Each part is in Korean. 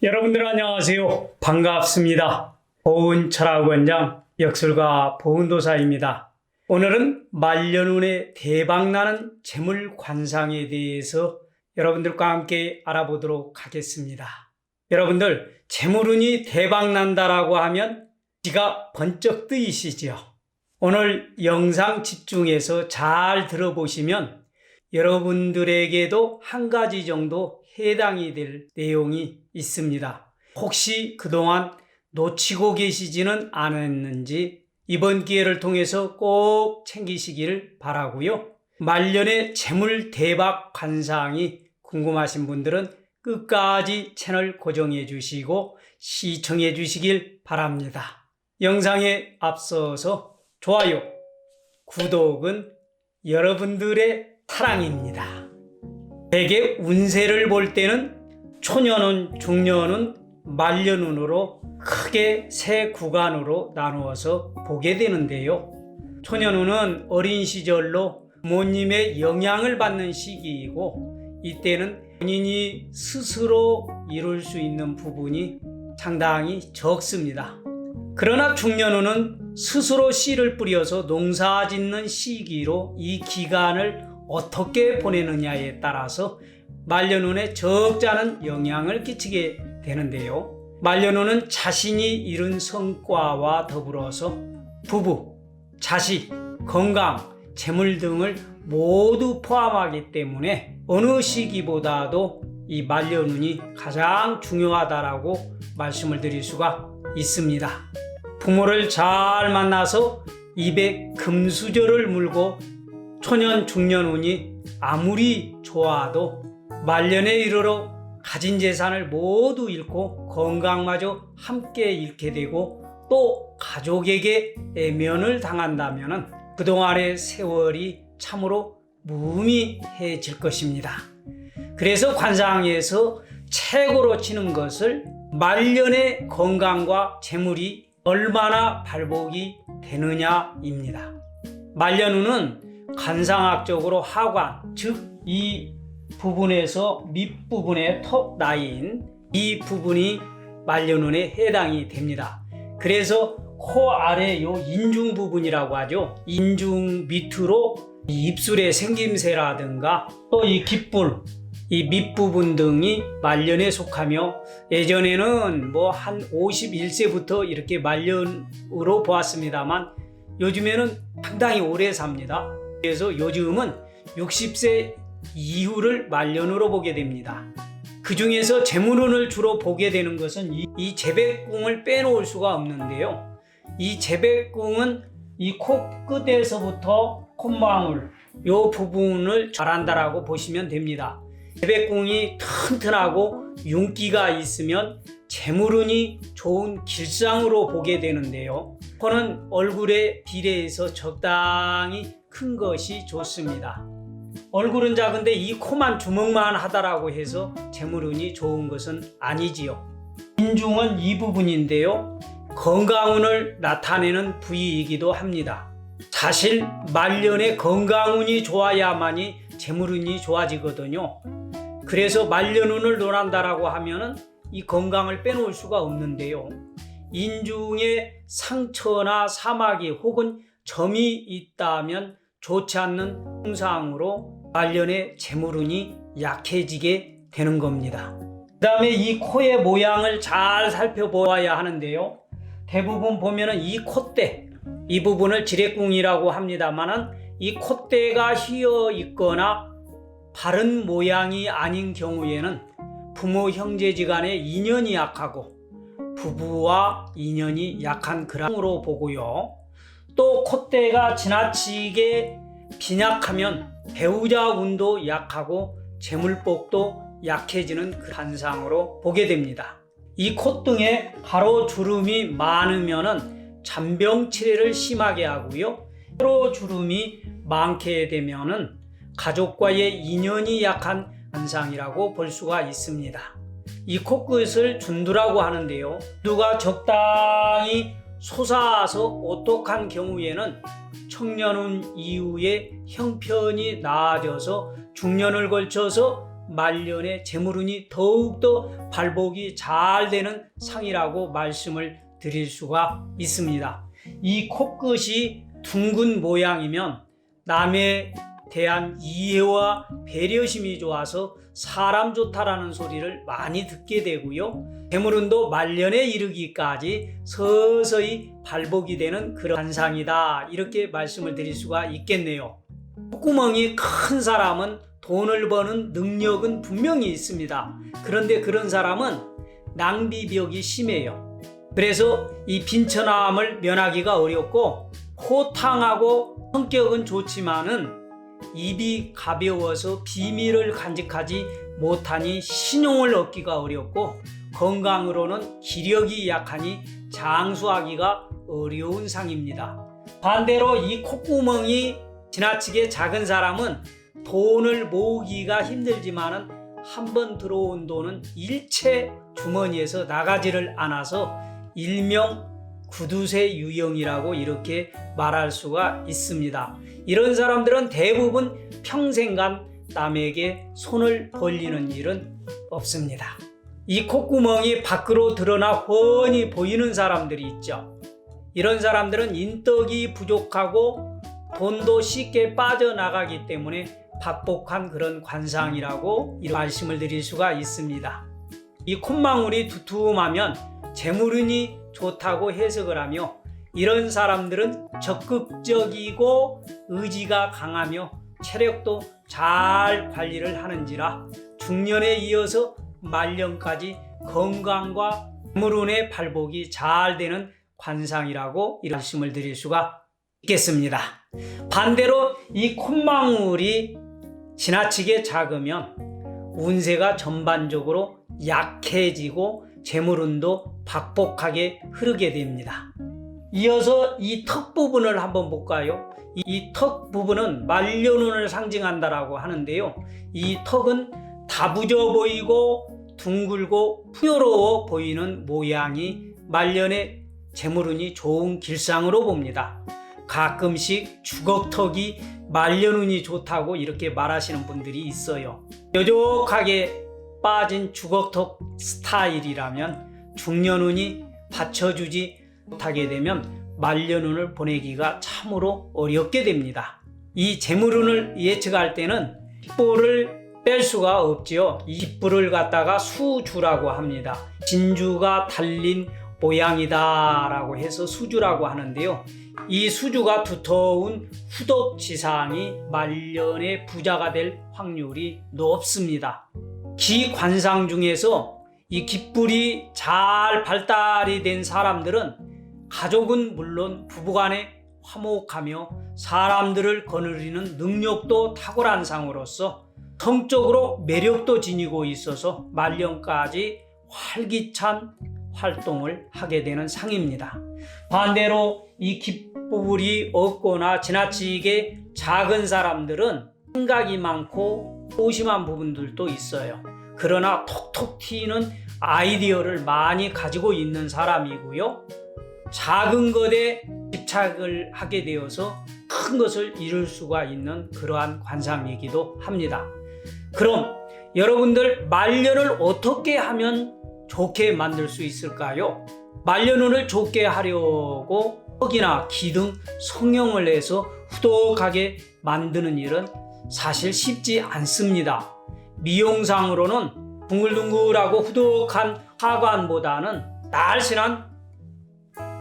여러분들 안녕하세요. 반갑습니다. 보은철학원장 역술가 보은도사입니다. 오늘은 말년운에 대박나는 재물관상에 대해서 여러분들과 함께 알아보도록 하겠습니다. 여러분들 재물운이 대박난다라고 하면 귀가 번쩍 뜨이시죠? 오늘 영상 집중해서 잘 들어보시면 여러분들에게도 한 가지 정도 해당이 될 내용이 있습니다. 혹시 그동안 놓치고 계시지는 않았는지 이번 기회를 통해서 꼭 챙기시기를 바라고요. 말년의 재물 대박 관상이 궁금하신 분들은 끝까지 채널 고정해 주시고 시청해 주시길 바랍니다. 영상에 앞서서 좋아요, 구독은 여러분들의 사랑입니다. 대개 운세를 볼 때는 초년운, 중년운, 말년운으로 크게 세 구간으로 나누어서 보게 되는데요. 초년운은 어린 시절로 부모님의 영향을 받는 시기이고 이때는 본인이 스스로 이룰 수 있는 부분이 상당히 적습니다. 그러나 중년운은 스스로 씨를 뿌려서 농사 짓는 시기로 이 기간을 어떻게 보내느냐에 따라서 말년운에 적지 않은 영향을 끼치게 되는데요. 말년운은 자신이 이룬 성과와 더불어서 부부, 자식, 건강, 재물 등을 모두 포함하기 때문에 어느 시기보다도 이 말년운이 가장 중요하다라고 말씀을 드릴 수가 있습니다. 부모를 잘 만나서 입에 금수저를 물고 초년, 중년운이 아무리 좋아도 말년에 이르러 가진 재산을 모두 잃고 건강마저 함께 잃게 되고 또 가족에게 애면을 당한다면 그동안의 세월이 참으로 무의미해질 것입니다. 그래서 관상에서 최고로 치는 것을 말년의 건강과 재물이 얼마나 발복이 되느냐입니다. 말년운은 관상학적으로 하관, 즉 이 부분에서 밑부분의 턱 라인, 이 부분이 말년운에 해당이 됩니다. 그래서 코 아래 요 인중 부분이라고 하죠. 인중 밑으로 이 입술의 생김새라든가 또 이 귓불, 이 밑부분 등이 말년에 속하며 예전에는 뭐 한 51세부터 이렇게 말년으로 보았습니다만 요즘에는 상당히 오래 삽니다. 그래서 요즘은 60세 이후를 말년으로 보게 됩니다. 그 중에서 재물운을 주로 보게 되는 것은 이 재백궁을 빼놓을 수가 없는데요. 이 재백궁은 이 코끝에서부터 콧망울 요 부분을 잘한다라고 보시면 됩니다. 재백궁이 튼튼하고 윤기가 있으면 재물운이 좋은 길상으로 보게 되는데요. 코는 얼굴에 비례해서 적당히 큰 것이 좋습니다. 얼굴은 작은데 이 코만 주먹만 하다라고 해서 재물운이 좋은 것은 아니지요. 인중은 이 부분인데요. 건강운을 나타내는 부위이기도 합니다. 사실 말년에 건강운이 좋아야만이 재물운이 좋아지거든요. 그래서 말년운을 논한다라고 하면은 이 건강을 빼놓을 수가 없는데요. 인중에 상처나 사마귀 혹은 점이 있다면 좋지 않는 증상으로 말년에 재물운이 약해지게 되는 겁니다. 그 다음에 이 코의 모양을 잘 살펴보아야 하는데요. 대부분 보면은 이 콧대, 이 부분을 지뢰궁이라고 합니다만은 이 콧대가 휘어 있거나 바른 모양이 아닌 경우에는 부모 형제지간의 인연이 약하고 부부와 인연이 약한 그랑으로 보고요. 또 콧대가 지나치게 빈약하면 배우자 운도 약하고 재물복도 약해지는 그 현상으로 보게 됩니다. 이 콧등에 가로주름이 많으면 잔병치레를 심하게 하고요. 가로주름이 많게 되면 가족과의 인연이 약한 현상이라고 볼 수가 있습니다. 이 코끝을 준두라고 하는데요. 준두가 적당히 솟아서 오똑한 경우에는 청년운 이후에 형편이 나아져서 중년을 걸쳐서 말년에 재물운이 더욱더 발복이 잘 되는 상이라고 말씀을 드릴 수가 있습니다. 이 코끝이 둥근 모양이면 남에 대한 이해와 배려심이 좋아서 사람 좋다라는 소리를 많이 듣게 되고요. 재물운도 말년에 이르기까지 서서히 발복이 되는 그런 관상이다, 이렇게 말씀을 드릴 수가 있겠네요. 콧구멍이 큰 사람은 돈을 버는 능력은 분명히 있습니다. 그런데 그런 사람은 낭비벽이 심해요. 그래서 이 빈천함을 면하기가 어렵고, 호탕하고 성격은 좋지만은 입이 가벼워서 비밀을 간직하지 못하니 신용을 얻기가 어렵고, 건강으로는 기력이 약하니 장수하기가 어려운 상입니다. 반대로 이 콧구멍이 지나치게 작은 사람은 돈을 모으기가 힘들지만은 한번 들어온 돈은 일체 주머니에서 나가지를 않아서 일명 구두쇠 유형이라고 이렇게 말할 수가 있습니다. 이런 사람들은 대부분 평생간 남에게 손을 벌리는 일은 없습니다. 이 콧구멍이 밖으로 드러나 훤히 보이는 사람들이 있죠. 이런 사람들은 인덕이 부족하고 돈도 쉽게 빠져나가기 때문에 박복한 그런 관상이라고 이런 말씀을 드릴 수가 있습니다. 이 콧망울이 두툼하면 재물운이 좋다고 해석을 하며, 이런 사람들은 적극적이고 의지가 강하며 체력도 잘 관리를 하는지라 중년에 이어서 말년까지 건강과 재물운의 발복이 잘 되는 관상이라고 이런 말씀을 드릴 수가 있겠습니다. 반대로 이 콧망울이 지나치게 작으면 운세가 전반적으로 약해지고 재물운도 박복하게 흐르게 됩니다. 이어서 이 턱 부분을 한번 볼까요? 이 턱 부분은 말년운을 상징한다라고 하는데요. 이 턱은 다부져 보이고 둥글고 풍요로워 보이는 모양이 말년에 재물운이 좋은 길상으로 봅니다. 가끔씩 주걱턱이 말년운이 좋다고 이렇게 말하시는 분들이 있어요. 뾰족하게 빠진 주걱턱 스타일이라면 중년운이 받쳐주지 못하게 되면 말년운을 보내기가 참으로 어렵게 됩니다. 이 재물운을 예측할 때는 깃불을 뺄 수가 없지요. 이 깃불을 갖다가 수주라고 합니다. 진주가 달린 모양이다 라고 해서 수주라고 하는데요. 이 수주가 두터운 후덕지상이 말년에 부자가 될 확률이 높습니다. 기관상 중에서 이 깃불이 잘 발달이 된 사람들은 가족은 물론 부부간에 화목하며 사람들을 거느리는 능력도 탁월한 상으로서 성적으로 매력도 지니고 있어서 말년까지 활기찬 활동을 하게 되는 상입니다. 반대로 이 깃불이 없거나 지나치게 작은 사람들은 생각이 많고 소심한 부분들도 있어요. 그러나 톡톡 튀는 아이디어를 많이 가지고 있는 사람이고요. 작은 것에 집착을 하게 되어서 큰 것을 이룰 수가 있는 그러한 관상이기도 합니다. 그럼 여러분들 말년을 어떻게 하면 좋게 만들 수 있을까요? 말년운을 좋게 하려고 턱이나 기 등 성형을 해서 후덕하게 만드는 일은 사실 쉽지 않습니다. 미용상으로는 둥글둥글하고 후덕한 하관보다는 날씬한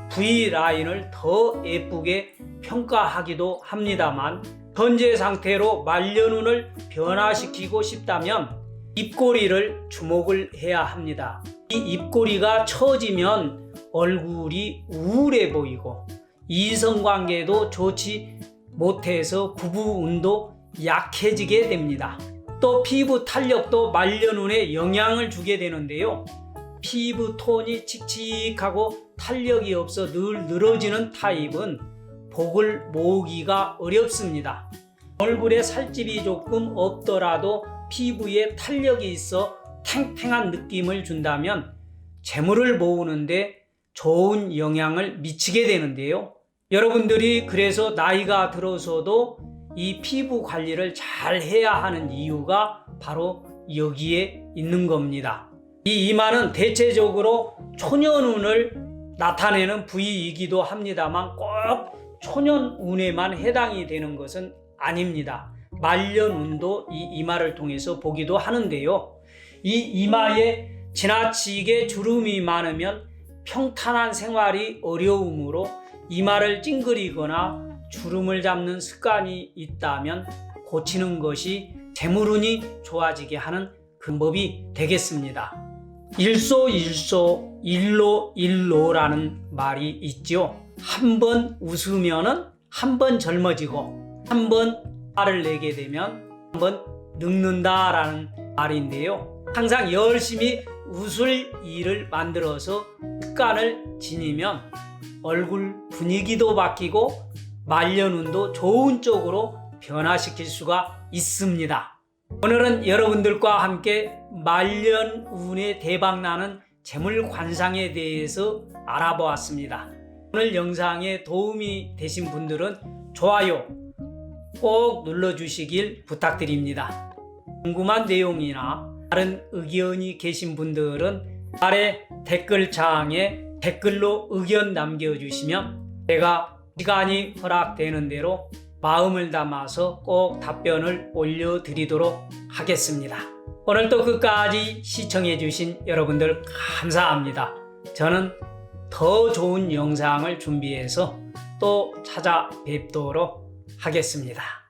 V라인을 더 예쁘게 평가하기도 합니다만, 현재 상태로 말년운을 변화시키고 싶다면 입꼬리를 주목을 해야 합니다. 이 입꼬리가 처지면 얼굴이 우울해 보이고 이성관계도 좋지 못해서 부부운도 약해지게 됩니다. 또 피부 탄력도 말년운에 영향을 주게 되는데요. 피부 톤이 칙칙하고 탄력이 없어 늘 늘어지는 타입은 복을 모으기가 어렵습니다. 얼굴에 살집이 조금 없더라도 피부에 탄력이 있어 탱탱한 느낌을 준다면 재물을 모으는데 좋은 영향을 미치게 되는데요. 여러분들이 그래서 나이가 들어서도 이 피부 관리를 잘 해야 하는 이유가 바로 여기에 있는 겁니다. 이 이마는 대체적으로 초년운을 나타내는 부위이기도 합니다만 꼭 초년운에만 해당이 되는 것은 아닙니다. 말년운도 이 이마를 통해서 보기도 하는데요. 이 이마에 지나치게 주름이 많으면 평탄한 생활이 어려우므로 이마를 찡그리거나 주름을 잡는 습관이 있다면 고치는 것이 재물운이 좋아지게 하는 방법이 되겠습니다. 일소일소 일로일로라는 말이 있죠. 한 번 웃으면은 한 번 젊어지고 한 번 화를 내게 되면 한 번 늙는다라는 말인데요. 항상 열심히 웃을 일을 만들어서 습관을 지니면 얼굴 분위기도 바뀌고 말년운도 좋은 쪽으로 변화시킬 수가 있습니다. 오늘은 여러분들과 함께 말년운에 대박나는 재물관상에 대해서 알아보았습니다. 오늘 영상에 도움이 되신 분들은 좋아요 꼭 눌러주시길 부탁드립니다. 궁금한 내용이나 다른 의견이 계신 분들은 아래 댓글창에 댓글로 의견 남겨주시면 제가 시간이 허락되는 대로 마음을 담아서 꼭 답변을 올려드리도록 하겠습니다. 오늘도 끝까지 시청해주신 여러분들 감사합니다. 저는 더 좋은 영상을 준비해서 또 찾아뵙도록 하겠습니다.